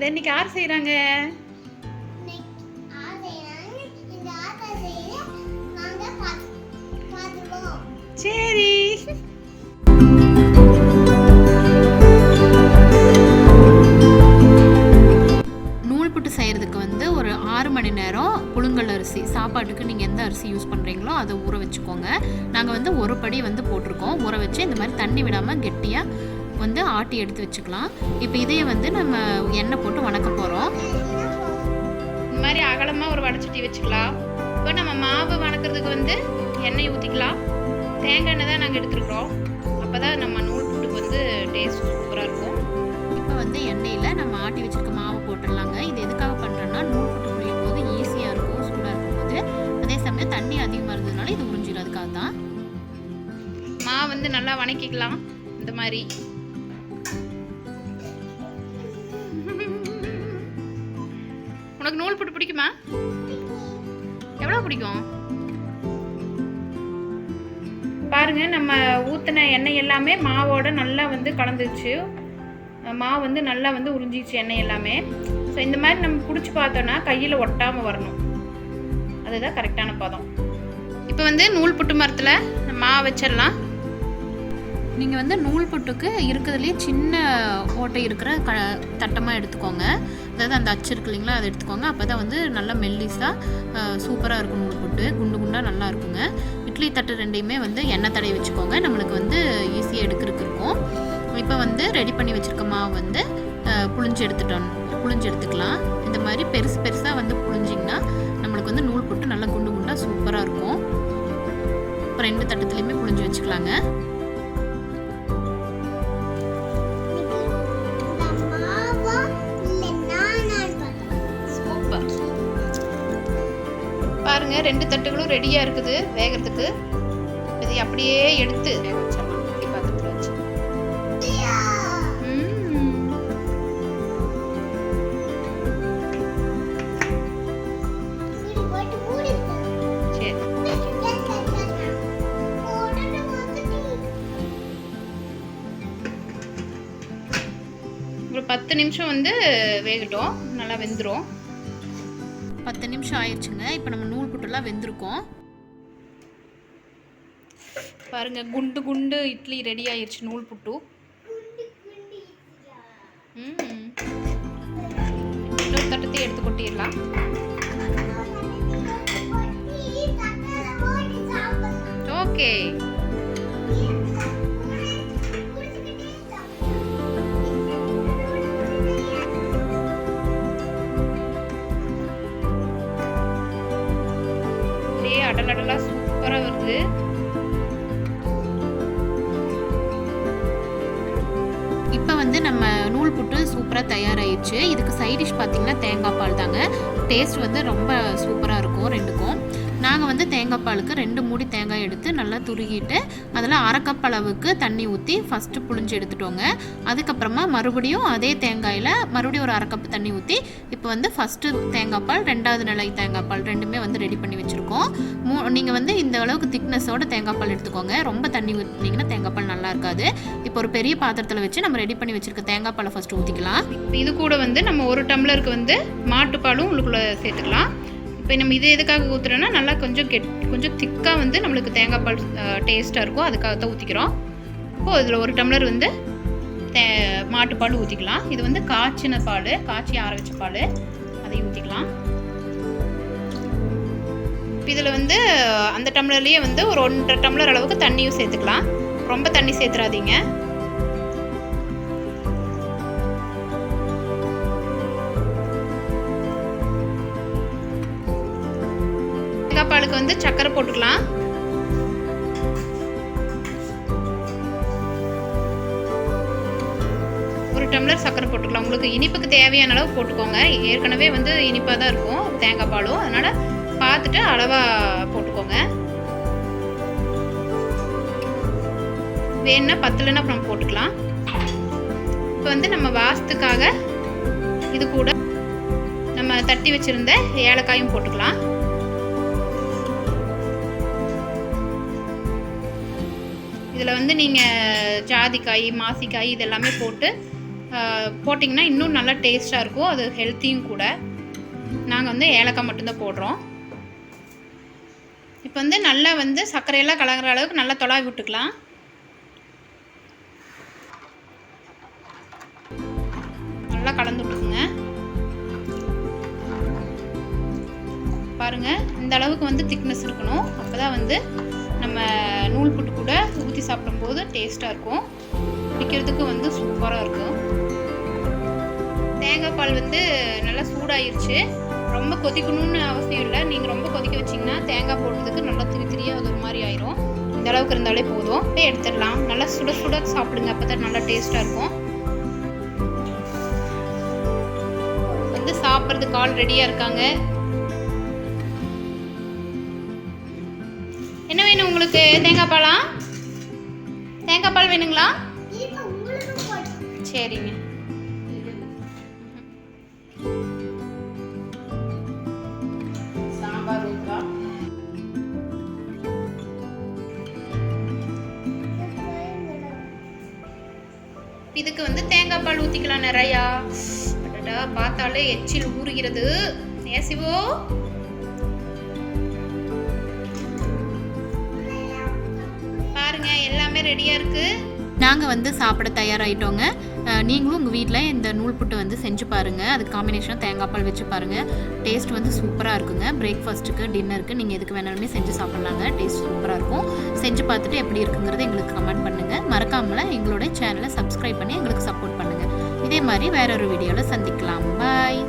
இதை இன்னைக்கு யார் செய்கிறாங்க? சரி. நூல் புட்டு செய்கிறதுக்கு வந்து ஒரு 6 மணி நேரம் புழுங்கல் அரிசி, சாப்பாட்டுக்கு நீங்கள் எந்த அரிசி யூஸ் பண்ணுறீங்களோ அதை ஊற வச்சுக்கோங்க. நாங்கள் வந்து ஒரு படி வந்து போட்டிருக்கோம். ஊற வச்சு இந்த மாதிரி தண்ணி விடாமல் கெட்டியாக வந்து ஆட்டி எடுத்து வச்சுக்கலாம். இப்போ இதையே வந்து நம்ம எண்ணெய் போட்டு வணக்க போகிறோம். இந்த மாதிரி அகலமாக ஒரு வடைச்சட்டி வச்சுக்கலாம். இப்போ நம்ம மாவு வணக்கிறதுக்கு வந்து எண்ணெய் ஊற்றிக்கலாம். தேங்காய் எண்ணெய் தான் நாங்கள் எடுத்துருக்குறோம். அப்போ தான் நம்ம நூல் புட்டுக்கு வந்து டேஸ்ட் சூப்பராக இருக்கும். இப்போ வந்து எண்ணெயில் நம்ம ஆட்டி வச்சுருக்க மாவு போட்டுடலாங்க. இது எதுக்காக பண்ணுறோன்னா நூல் புட்டு புரியும் போது ஈஸியாக இருக்கும், சூடாக இருக்கும்போது. அதே சமயம் தண்ணி அதிகமாக இருந்ததுனால இது உறிஞ்சிடும். அதுக்காக தான் மாவு வந்து நல்லா வணக்கிக்கலாம். இந்த மாதிரி உனக்கு நூல் புட்டு பிடிக்குமா? எவ்வளோ பிடிக்கும் பாருங்க. நம்ம ஊற்றின எண்ணெய் எல்லாமே மாவோட நல்லா வந்து கலந்துச்சு. மாவு வந்து நல்லா வந்து உறிஞ்சிச்சு எண்ணெய் எல்லாமே. ஸோ இந்த மாதிரி நம்ம பிடிச்சி பார்த்தோன்னா கையில் ஒட்டாமல் வரணும். அதுதான் கரெக்டான பதம். இப்போ வந்து நூல் புட்டு மரத்தில் மாவு வச்சிடலாம். நீங்கள் வந்து நூல் புட்டுக்கு இருக்கிறதுலேயே சின்ன ஓட்டை இருக்கிற தட்டமாக எடுத்துக்கோங்க. அதாவது அந்த அச்சு இருக்கு இல்லைங்களா, அதை எடுத்துக்கோங்க. அப்போ தான் வந்து நல்லா மெல்லிஸாக சூப்பராக இருக்கும். நூல் புட்டு குண்டு குண்டாக நல்லா இருக்குங்க. இட்லி தட்டு ரெண்டையுமே வந்து எண்ணெய் தடவி வச்சுக்கோங்க. நம்மளுக்கு வந்து ஈஸியாக எடுக்கிறதுக்கு இருக்கும். இப்போ வந்து ரெடி பண்ணி வச்சுருக்க மாவு வந்து புழிஞ்சு எடுத்துக்கலாம். இந்த மாதிரி பெருசு பெருசாக வந்து புழிஞ்சிங்கன்னா நம்மளுக்கு வந்து நூல் புட்டு நல்லா குண்டு குண்டாக சூப்பராக இருக்கும். இப்போ 2 தட்டத்துலேயுமே புழிஞ்சு வச்சுக்கலாங்க. பாருங்க 2 தட்டுகளும் ரெடியாக இருக்குது வேகிறதுக்கு. இதை அப்படியே எடுத்து வேக வச்சிடலாம். இப்படி பாத்திரத்தில் வச்சு சரி. ஒரு 10 நிமிஷம் வந்து வேகட்டும். நல்லா வெந்துடும். 10 நிமிஷம் ஆயிடுச்சுங்க. இப்போ நம்ம நூல் புட்டுலாம் வெந்திருக்கோம். பாருங்க குண்டு குண்டு இட்லி ரெடி ஆயிடுச்சு. நூல் புட்டு. இன்னொரு தட்டத்தை எடுத்து கொட்டிடலாம். ஓகே. அடலடலா சூப்பரா வருது. இப்போ வந்து நம்ம நூல் புட்டு சூப்பராக தயாராகிடுச்சு. இதுக்கு சைட் டிஷ் பார்த்தீங்கன்னா தேங்காய் பால் தாங்க. டேஸ்ட் வந்து ரொம்ப சூப்பராக இருக்கும் ரெண்டுக்கும். நாங்கள் வந்து தேங்காய் பாலுக்கு 2 மூடி தேங்காய் எடுத்து நல்லா துருகிட்டு அதில் 1/2 கப் அளவுக்கு தண்ணி ஊற்றி ஃபஸ்ட்டு புழிஞ்சு எடுத்துட்டோங்க. அதுக்கப்புறமா மறுபடியும் அதே தேங்காயில் மறுபடியும் ஒரு 1/2 கப் தண்ணி ஊற்றி இப்போ வந்து ஃபஸ்ட்டு தேங்காய் பால், 2வது நிலை தேங்காய் பால் ரெண்டுமே வந்து ரெடி பண்ணி வச்சுருக்கோம். நீங்கள் வந்து இந்த அளவுக்கு திக்னஸோட தேங்காய் பால் எடுத்துக்கோங்க. ரொம்ப தண்ணி ஊற்றினீங்கன்னா தேங்காய் பால் நல்லா இருக்காது. இப்போ ஒரு பெரிய பாத்திரத்தில் வச்சு நம்ம ரெடி பண்ணி வச்சுருக்க தேங்காய் பாலை ஃபஸ்ட்டு ஊற்றிக்கலாம். இது கூட வந்து நம்ம 1 டம்ளருக்கு வந்து மாட்டுப்பாலும் உள்ளுக்குள்ளே சேர்த்துக்கலாம். இப்போ நம்ம இது எதுக்காக ஊற்றுறோன்னா நல்லா கொஞ்சம் திக்காக வந்து நம்மளுக்கு தேங்காய் பால் டேஸ்ட்டாக இருக்கும். அதுக்காக தான் ஊற்றிக்கிறோம். இப்போது இதில் 1 டம்ளர் வந்து மாட்டுப்பால் ஊற்றிக்கலாம். இது வந்து காய்ச்சின பால், காய்ச்சி ஆற வச்ச பால், அதையும் ஊற்றிக்கலாம். இப்போ இதில் வந்து அந்த டம்ளர்லேயே வந்து ஒரு 1.5 டம்ளர் அளவுக்கு தண்ணியும் சேர்த்துக்கலாம். ரொம்ப தண்ணி சேர்த்துறாதீங்க. தேங்காய் பாலுக்கு வந்து சர்க்கரை போட்டுக்கலாம். ஒரு டம்ளர் சர்க்கரை போட்டுக்கலாம். உங்களுக்கு இனிப்புக்கு தேவையான அளவு போட்டுக்கோங்க. ஏற்கனவே வந்து இனிப்பாக தான் இருக்கும் தேங்காய் பாலும். அதனால் பார்த்துட்டு அளவாக போட்டுக்கோங்க. வேணுன்னா பத்தலைன்னா அப்புறம் போட்டுக்கலாம். இப்போ வந்து நம்ம வாசத்துக்காக இது கூட நம்ம தட்டி வச்சுருந்த ஏலக்காயும் போட்டுக்கலாம். இதில் வந்து நீங்கள் ஜாதிக்காய், மாசிக்காய் இதெல்லாமே போட்டு போட்டிங்கன்னா இன்னும் நல்லா டேஸ்ட்டாக இருக்கும், அது ஹெல்த்தியும் கூட. நாங்கள் வந்து ஏலக்காய் மட்டும்தான் போடுறோம். இப்போ வந்து நல்லா வந்து சர்க்கரையெல்லாம் கலங்குற அளவுக்கு நல்லா தொலாவி விட்டுக்கலாம். நல்லா கலந்து விட்டுக்குங்க. பாருங்கள், இந்த அளவுக்கு வந்து திக்னஸ் இருக்கணும். அப்போ தான் வந்து நம்ம நூல் புட்டு கூட ஊற்றி சாப்பிடும்போது டேஸ்ட்டாக இருக்கும், குடிக்கிறதுக்கு வந்து சூப்பராக இருக்கும். தேங்காய் பால் வந்து நல்லா சூடாயிருச்சு. ரொம்ப கொதிக்கணும்னு அவசியம் இல்லை. நீங்கள் ரொம்ப கொதிக்க வச்சிங்கன்னா தேங்காய் போடுறதுக்கு நல்லா திரியாக அது ஒரு மாதிரி ஆயிரும். இந்த அளவுக்கு இருந்தாலே போதும். எடுத்துடலாம். நல்லா சுட சுட சாப்பிடுங்க, அப்போ தான் நல்லா டேஸ்ட்டாக இருக்கும். வந்து சாப்பிட்றதுக்கு ஆள் ரெடியாக இருக்காங்க. என்ன வேணும் உங்களுக்கு? தேங்காய் பாலா? தேங்காய் பால் வேணுங்களா? சரிங்க. சாம்பார் ஊற்றலாம். இதுக்கு வந்து தேங்காய் பால் ஊற்றிக்கலாம் நிறையா. அடடா, பார்த்தாலே எச்சில் ஊறுகிறது. ஏசிவோ பாருங்க, எல்லாமே ரெடியாக இருக்குது. நாங்கள் வந்து சாப்பிட தயாராகிட்டோங்க. நீங்களும் உங்கள் வீட்டில் இந்த நூல் புட்டு வந்து செஞ்சு பாருங்கள். அதுக்கு காம்பினேஷனாக தேங்காய் பால் வச்சு பாருங்கள். டேஸ்ட் வந்து சூப்பராக இருக்குங்க. பிரேக்ஃபாஸ்ட்டுக்கு, டின்னருக்கு நீங்கள் எதுக்கு வேணாலுமே செஞ்சு சாப்பிட்லாங்க. டேஸ்ட் சூப்பராக இருக்கும். செஞ்சு பார்த்துட்டு எப்படி இருக்குங்கிறது எங்களுக்கு கமெண்ட் பண்ணுங்கள். மறக்காமல் எங்களோட சேனலை சப்ஸ்கிரைப் பண்ணி எங்களுக்கு சப்போர்ட் பண்ணுங்கள். இதே மாதிரி வேற ஒரு வீடியோவில் சந்திக்கலாம். பாய்.